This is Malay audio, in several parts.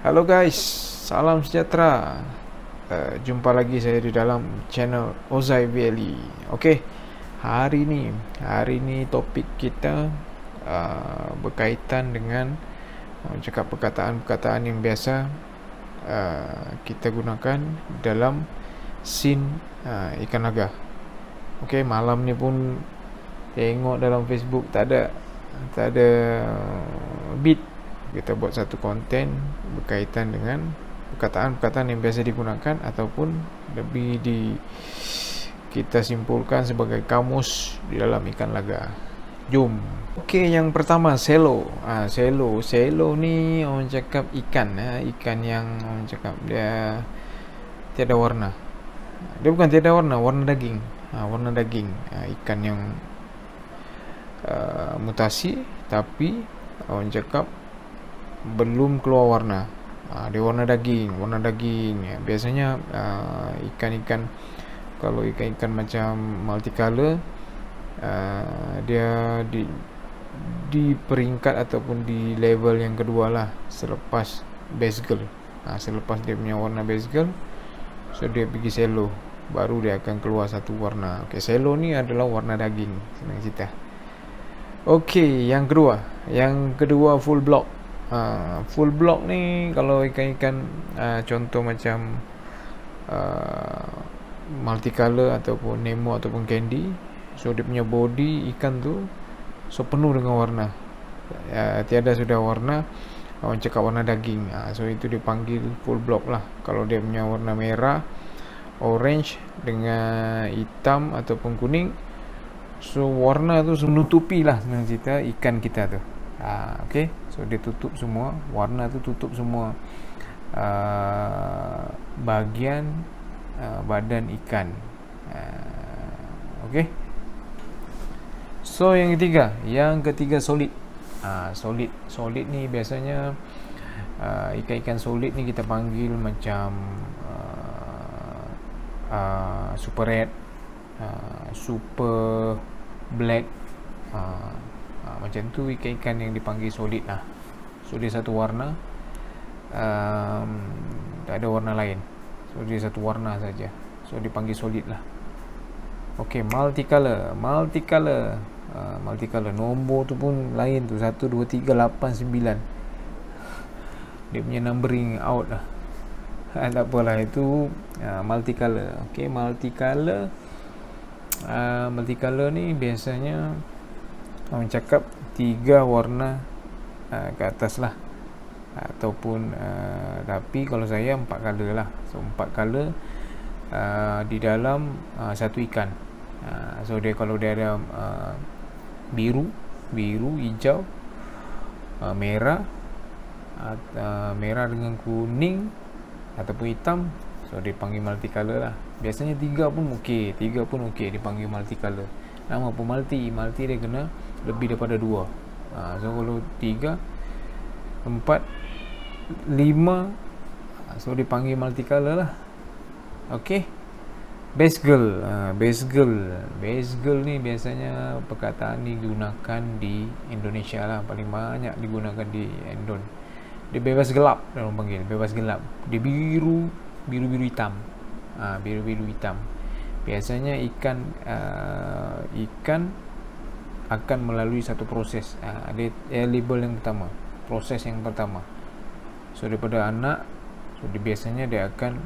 Halo guys, salam sejahtera. Jumpa lagi saya di dalam channel Ozai Valley. Oke, hari ini topik kita berkaitan dengan cakap perkataan-perkataan yang biasa kita gunakan dalam scene ikan naga. Oke, malam ni pun tengok dalam Facebook tak ada beat. Kita buat satu konten berkaitan dengan perkataan-perkataan yang biasa digunakan ataupun lebih kita simpulkan sebagai kamus di dalam ikan laga. Jom. Okey, yang pertama selo. Selo ni orang cakap ikan yang orang cakap dia tiada warna. Dia bukan tiada warna, warna daging. Warna daging. Ikan yang mutasi tapi orang cakap belum keluar warna. Dia warna daging ya. Biasanya ikan-ikan, kalau ikan-ikan macam multicolor, dia di peringkat ataupun di level yang kedua lah selepas base girl. Selepas dia punya warna base girl, so dia pergi selo, baru dia akan keluar satu warna. Okey, selo ni adalah warna daging, senang cerita. Okey, yang kedua full block. Full block ni kalau ikan-ikan contoh macam multicolor ataupun Nemo ataupun Candy, so dia punya body ikan tu so penuh dengan warna, tiada sudah warna, orang cakap warna daging. So itu dipanggil full block lah. Kalau dia punya warna merah, orange dengan hitam ataupun kuning, so warna tu menutupi lah senang cerita ikan kita tu. Okey, so dia tutup semua, warna tu tutup semua bahagian badan ikan. Okey, so yang ketiga solid. Solid ni biasanya ikan-ikan solid ni kita panggil macam super red, super black, macam tu ikan-ikan yang dipanggil solid lah. So dia satu warna, tak ada warna lain, so dia satu warna saja, so dipanggil solid lah. Okey, multicolor. Multicolor nombor tu pun lain tu, 1 2 3 8 9, dia punya numbering out lah. Tak apalah, itu multicolor. Okey, multicolor ni biasanya orang cakap 3 warna ke atas lah, ataupun tapi kalau saya 4 color lah. So 4 color di dalam satu ikan. So dia kalau dia ada biru, hijau, merah dengan kuning ataupun hitam, so dia panggil multicolor lah. Biasanya 3 pun okey dipanggil multicolor. Nama pun multi dia kena lebih daripada 2. So kalau 3, 4, 5, so dipanggil multicolor lah. Okey, base girl. Base girl ni biasanya perkataan digunakan di Indonesia lah, paling banyak digunakan di Indon. Dia bebas gelap, orang panggil bebas gelap. Dia biru hitam. Biru hitam. Biasanya ikan akan melalui satu proses. Label yang pertama, proses yang pertama. So daripada anak, so biasanya dia akan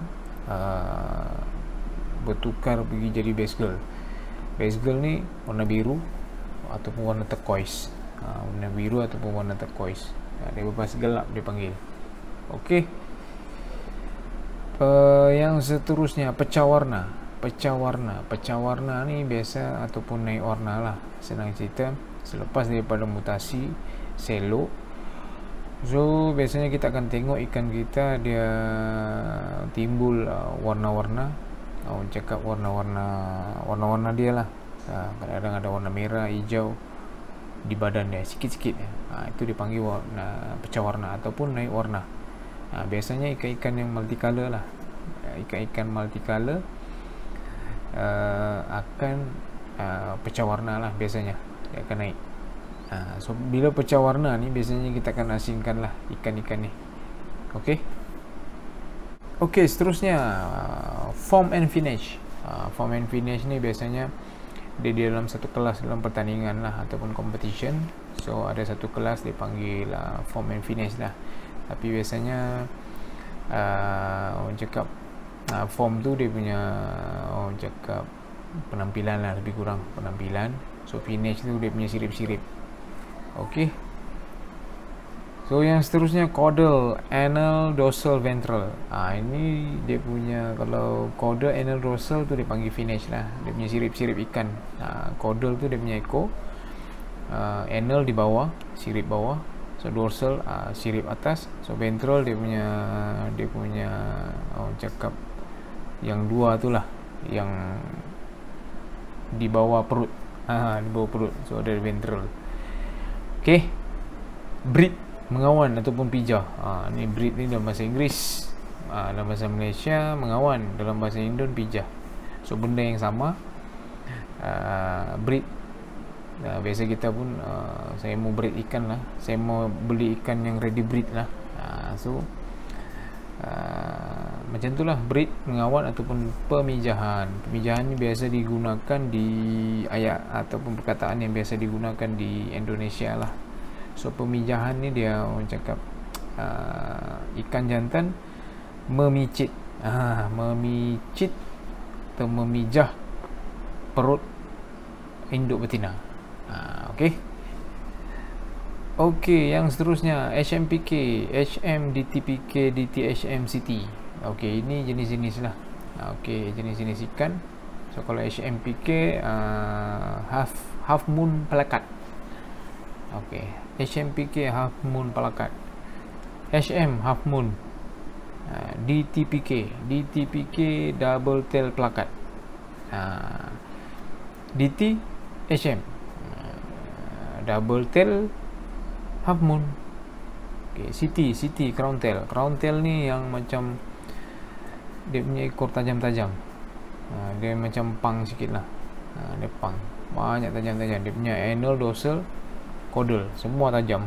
bertukar pergi jadi base girl. Base girl ni warna biru ataupun warna turquoise. Warna biru ataupun warna turquoise. Dia bebas gelap dia panggil. Okey. Yang seterusnya pecah warna ni biasa ataupun naik warna lah, senang cerita selepas daripada mutasi selo. So biasanya kita akan tengok ikan kita dia timbul warna-warna, orang cakap warna-warna dia lah. Kadang-kadang ada warna merah, hijau di badan dia sikit-sikit. Itu dipanggil warna pecah warna ataupun naik warna. Biasanya ikan-ikan yang multicolor lah, ikan-ikan multicolor akan pecah warna lah, biasanya dia akan naik. So bila pecah warna ni biasanya kita akan asingkan lah ikan-ikan ni. Okey. Okey, seterusnya form and finish. Form and finish ni biasanya dia di dalam satu kelas dalam pertandingan lah ataupun competition. So ada satu kelas dipanggil form and finish lah. Tapi biasanya orang cakap form tu dia punya orang cakap penampilan lah, lebih kurang penampilan. So finish tu dia punya sirip-sirip. Okey. So yang seterusnya caudal, anal, dorsal, ventral. Ini dia punya, kalau caudal, anal, dorsal tu dia panggil finish lah. Dia punya sirip-sirip ikan. Caudal tu dia punya ekor. Anal di bawah, sirip bawah. So dorsal sirip atas. So ventral dia punya orang cakap yang dua tu lah, yang di bawah perut. Di bawah perut. So ada ventral. Okey. Breed, mengawan ataupun pijah. Ni breed ni dalam bahasa Inggeris. Dalam bahasa Malaysia mengawan, dalam bahasa Indon pijah. So benda yang sama. Breed, biasa kita pun saya mau breed ikan lah, saya mau beli ikan yang ready breed lah. So macam tu lah, breed, mengawan ataupun pemijahan. Pemijahan ni biasa digunakan di ayat ataupun perkataan yang biasa digunakan di Indonesia lah. So pemijahan ni dia orang cakap ikan jantan memicit, memicit atau memijah perut induk betina. Okey. Okey, yang seterusnya HMPK, HM, DTPK, DTHM, CT. Okey, ini jenis-jenis lah. Okey, jenis-jenis ikan. So kalau HMPK half moon pelakat. Okey, HMPK half moon pelakat. HM half moon. DTPK double tail pelakat. DT HM double tail half moon. Okey, CT crown tail. Crown tail ni yang macam dia punya ekor tajam-tajam. Dia macam pang sikit lah. Dia pang, banyak tajam-tajam. Dia punya anal, dorsal, caudal semua tajam.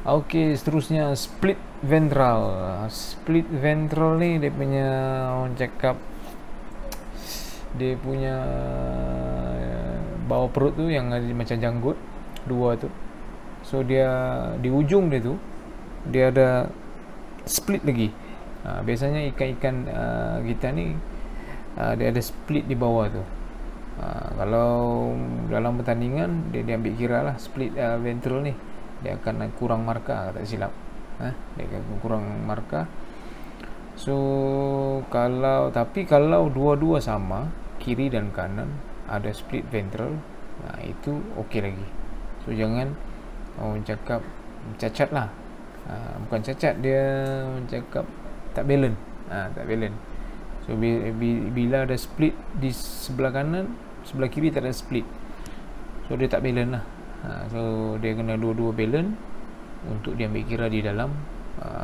Okey, seterusnya split ventral. Split ventral ni dia punya orang cakap, dia punya bawah perut tu yang ada macam janggut dua tu. So dia di ujung dia tu dia ada split lagi. Biasanya ikan-ikan kita ni dia ada split di bawah tu. Kalau dalam pertandingan dia ambil kira lah split ventral ni, dia akan kurang markah, tak silap. Dia akan kurang markah. So tapi kalau dua-dua sama, kiri dan kanan ada split ventral, itu okey lagi. So jangan orang cakap cacat lah. Bukan cacat, dia orang cakap tak balance. Tak balance. So bila ada split di sebelah kanan, sebelah kiri tak ada split, so dia tak balance lah. So dia kena dua-dua balance untuk dia ambil kira di dalam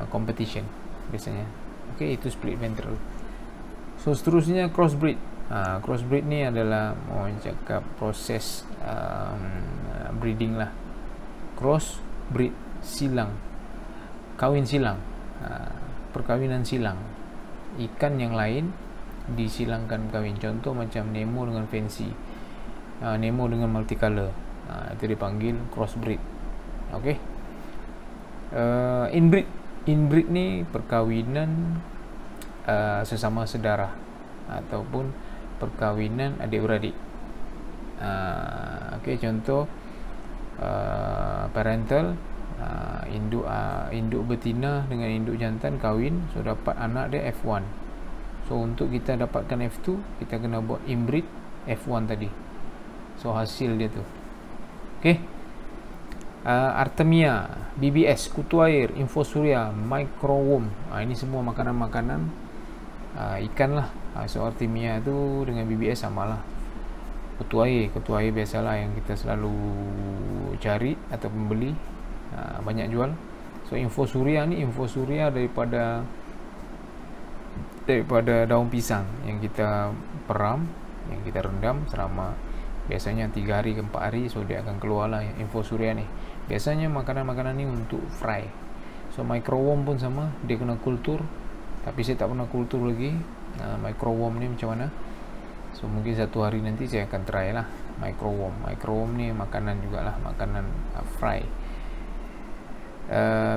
competition biasanya. Okey, itu split ventral. So seterusnya crossbreed. Crossbreed ni adalah orang cakap proses breeding lah. Crossbreed, silang, kawin silang, perkawinan silang. Ikan yang lain disilangkan kawin. Contoh macam Nemo dengan Fancy, Nemo dengan multicolor, itu dipanggil crossbreed. Okey. Inbreed ni perkawinan sesama sedara ataupun perkawinan adik-beradik. Okey, contoh parental, induk betina dengan induk jantan kahwin, so dapat anak dia F1. So untuk kita dapatkan F2, kita kena buat inbreed F1 tadi. So hasil dia tu. Okey. Artemia, BBS, kutu air, infosuria, microworm. Ini semua makanan-makanan ikan lah. So Artemia tu dengan BBS samalah. Kutu air biasalah yang kita selalu cari ataupun beli, banyak jual. So infosuria ni, infosuria daripada daun pisang yang kita peram, yang kita rendam selama biasanya 3 hari ke 4 hari. So dia akan keluarlah infosuria ni. Biasanya makanan-makanan ni untuk fry. So microworm pun sama, dia kena kultur, tapi saya tak pernah kultur lagi. Microworm ni macam mana, so mungkin satu hari nanti saya akan try lah microworm ni makanan jugalah, makanan fry.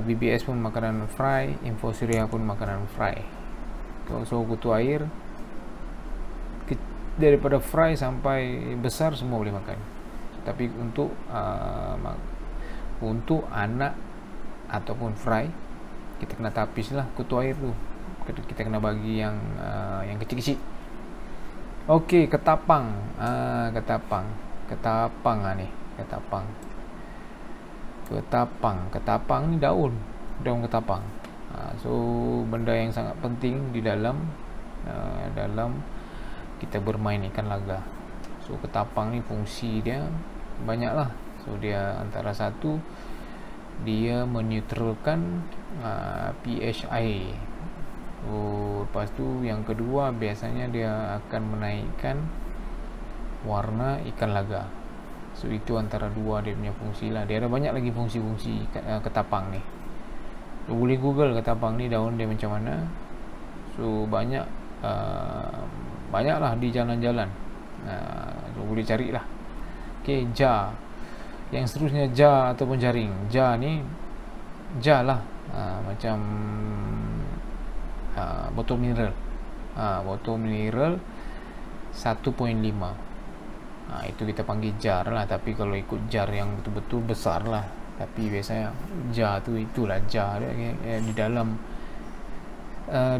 BBS pun makanan fry, Infosyria pun makanan fry. So kutu air daripada fry sampai besar semua boleh makan, tapi untuk anak ataupun fry kita kena tapis lah kutu air tu, kita kena bagi yang kecil-kecil. Okey, ketapang ni ketapang ni daun ketapang. So benda yang sangat penting di dalam kita bermain ikan laga. So ketapang ni fungsi dia banyak lah. So dia antara satu, dia menetralkan pH air. So lepas tu yang kedua, biasanya dia akan menaikkan warna ikan laga. So itu antara dua dia punya fungsi lah. Dia ada banyak lagi fungsi-fungsi ketapang ni. So boleh google ketapang ni daun dia macam mana. So banyak lah di jalan-jalan. So boleh cari lah. Okay, jar. Yang seterusnya jar ataupun jaring. Jar ni jar lah, macam botol mineral. Botol mineral 1.5. Itu kita panggil jar lah. Tapi kalau ikut jar yang betul-betul besar lah, tapi biasanya jar tu itulah jar dia.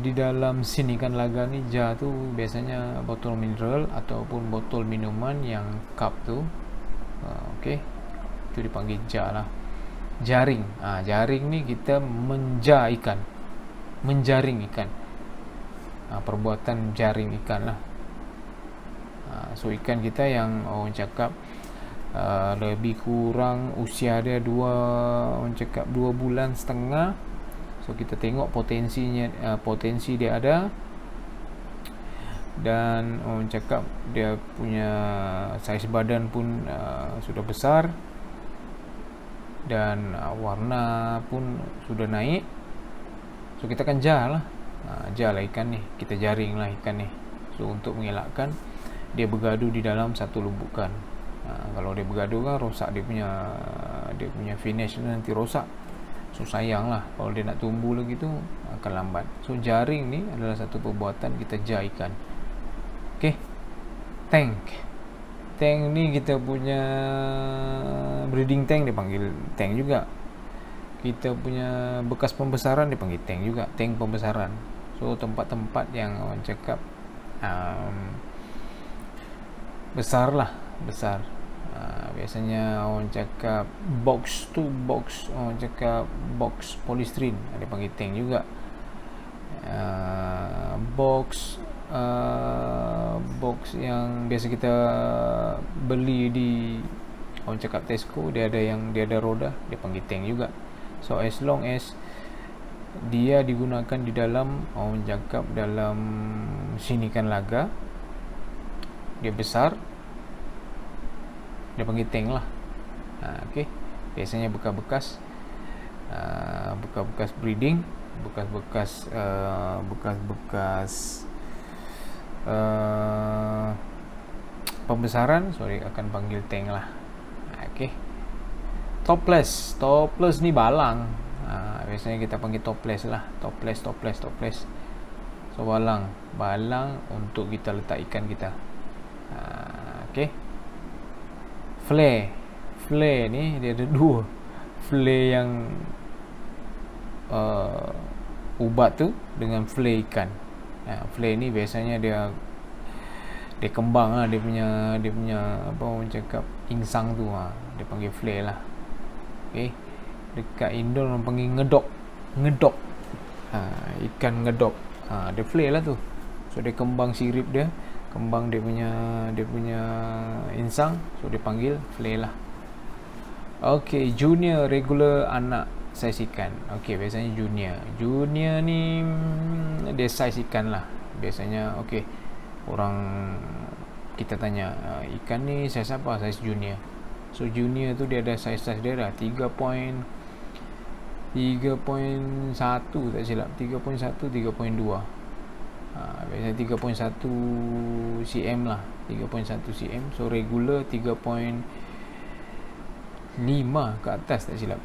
Di dalam scene ikan laga ni, jar tu biasanya botol mineral ataupun botol minuman yang cup tu. Okey, itu dipanggil jar lah. Jaring. Jaring ni kita menjaring ikan. Perbuatan jaring ikan lah. So ikan kita yang orang cakap lebih kurang usia dia 2 bulan setengah. So kita tengok potensi dia ada, dan orang cakap dia punya saiz badan pun sudah besar, dan warna pun sudah naik. So kita akan jar lah ikan ni, kita jaring lah ikan ni. So untuk mengelakkan dia bergaduh di dalam satu lumbukan. Kalau dia bergaduh kan rosak dia punya finish nanti rosak. So sayang lah kalau dia nak tumbuh lagi tu akan lambat. So jaring ni adalah satu perbuatan kita jar ikan. Okay, tank ni kita punya breeding tank, dia panggil tank juga. Kita punya bekas pembesaran dipanggil tank juga, tank pembesaran. So tempat-tempat yang orang cakap besar. Biasanya orang cakap box, orang cakap box polystyrene, dia panggil tank juga. Box yang biasa kita beli di orang cakap Tesco, dia ada roda, dia panggil tank juga. So as long as dia digunakan di dalam orang cakap dalam scene ikan laga, dia besar, dia panggil tank lah. Okay, biasanya bekas-bekas breeding, bekas-bekas pembesaran, akan panggil tank lah. Okay, topless ni balang. Biasanya kita panggil topless lah, topless. So balang untuk kita letak ikan kita. Okay, flare ni dia ada dua. Flare yang ubat tu dengan flare ikan. Flare ni biasanya dia kembang lah, dia punya apa orang cakap insang tu, dia panggil flare lah. Okay, dekat Indo orang panggil ngedok. Ikan ngedok, dia flare lah tu. So dia kembang sirip dia, kembang dia punya insang, so dia panggil flare lah. Okay, junior, regular, anak saiz ikan. Okay, biasanya junior ni dia saiz ikan lah biasanya. Okay, orang kita tanya ikan ni saiz apa, saiz junior. So junior tu dia ada saiz dia dah 3.5 3.1 tak silap, 3.1 3.2. Biasanya 3.1 cm lah, 3.1 cm. So regular 3.5 ke atas tak silap.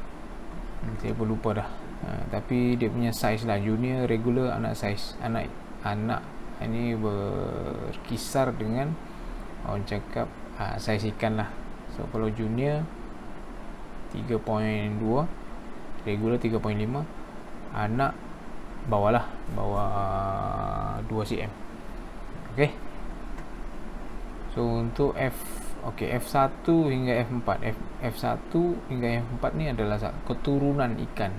Saya pun lupa dah. Tapi dia punya size lah, junior, regular, anak size. Anak ini berkisar dengan orang cakap size ikan lah. So kalau junior 3.2, regular 3.5, anak bawah 2 cm. Okey. So untuk F1 hingga F4, F1 hingga F4 ni adalah keturunan ikan.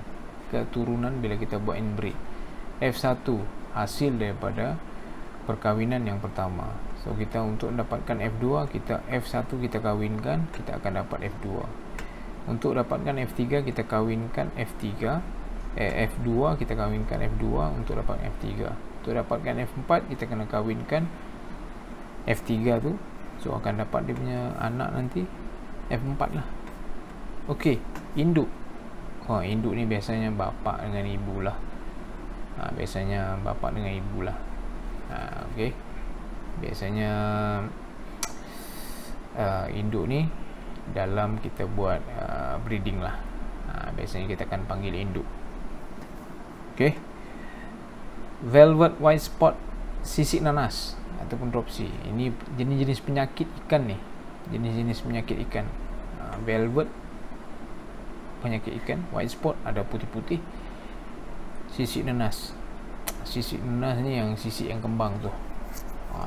Keturunan bila kita buat inbreed. F1 hasil daripada perkahwinan yang pertama. So kita untuk dapatkan F2, F1 kita kahwinkan, kita akan dapat F2. Untuk dapatkan F3 kita kahwinkan F3. F2 kita kahwinkan F2 untuk dapat F3. Untuk dapatkan F4 kita kena kahwinkan F3 tu. So akan dapat dia punya anak nanti F4 lah. Okey, induk. Induk ni biasanya bapa dengan ibu lah. Biasanya bapa dengan ibu lah. Okey. Biasanya induk ni dalam kita buat breeding lah. Biasanya kita akan panggil induk. Okey. Velvet white spot sisik nanas ataupun dropsy. Ini jenis-jenis penyakit ikan ni. Jenis-jenis penyakit ikan. Velvet penyakit ikan, white spot ada putih-putih. Sisik nanas. Sisik nanas ni yang sisik yang kembang tu.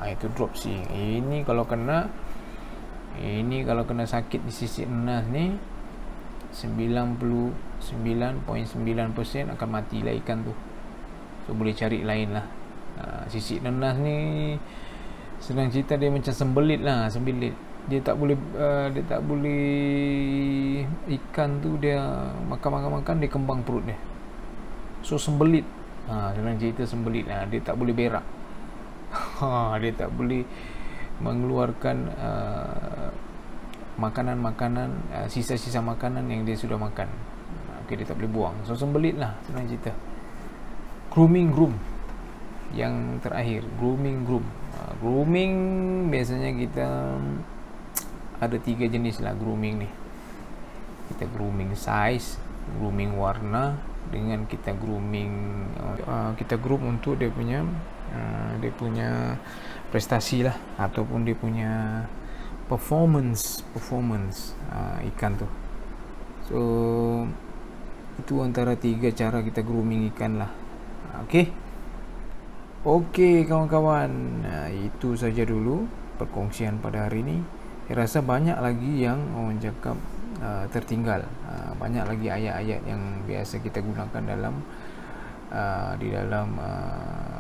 Itu dropsy. Ini kalau kena sakit di sisik nanas ni 99.9% akan matilah ikan tu. So boleh cari lain lah. Sisik nanas ni senang cerita dia macam sembelit lah, sembelit. Dia tak boleh ikan tu dia makan dia kembang perut dia. So sembelit. Senang cerita sembelit lah. Dia tak boleh berak. Dia tak boleh mengeluarkan makanan-makanan, sisa-sisa makanan yang dia sudah makan. Okey, dia tak boleh buang. So sembelit lah, senang cerita. Grooming yang terakhir, grooming. Grooming biasanya kita ada 3 jenis lah grooming ni. Kita grooming size, grooming warna, dengan kita grooming kita groom untuk dia punya prestasi lah, ataupun dia punya performance ikan tu. So itu antara 3 cara kita grooming ikan lah. Okey kawan-kawan, itu saja dulu perkongsian pada hari ini. Saya rasa banyak lagi yang orang cakap tertinggal. Banyak lagi ayat-ayat yang biasa kita gunakan di dalam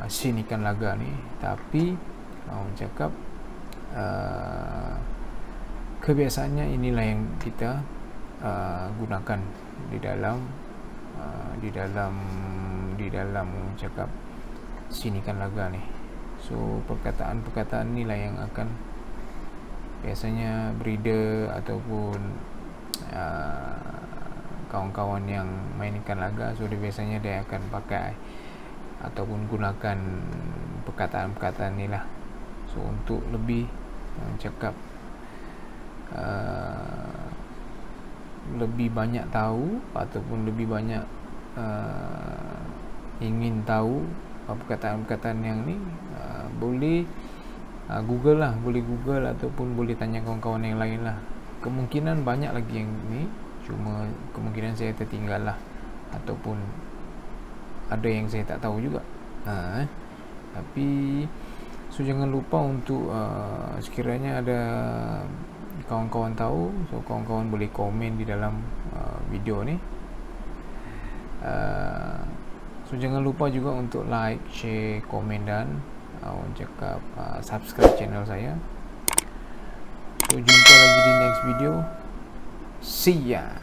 scene ikan laga ni, tapi orang cakap kebiasaannya inilah yang kita gunakan di dalam orang cakap scene ikan laga ni. So perkataan-perkataan inilah yang akan biasanya breeder ataupun kawan-kawan yang main ikan laga, so dia biasanya dia akan pakai ataupun gunakan perkataan-perkataan ni lah. So untuk lebih cakap lebih banyak tahu ataupun lebih banyak ingin tahu perkataan-perkataan yang ni, boleh Google lah, boleh Google ataupun boleh tanya kawan-kawan yang lain lah. Kemungkinan banyak lagi yang ni, cuma kemungkinan saya tertinggal lah, ataupun ada yang saya tak tahu juga. Tapi so jangan lupa untuk sekiranya ada kawan-kawan tahu, so kawan-kawan boleh komen di dalam video ni. So jangan lupa juga untuk like, share, komen dan orang cakap subscribe channel saya. So jumpa lagi di next video. See ya.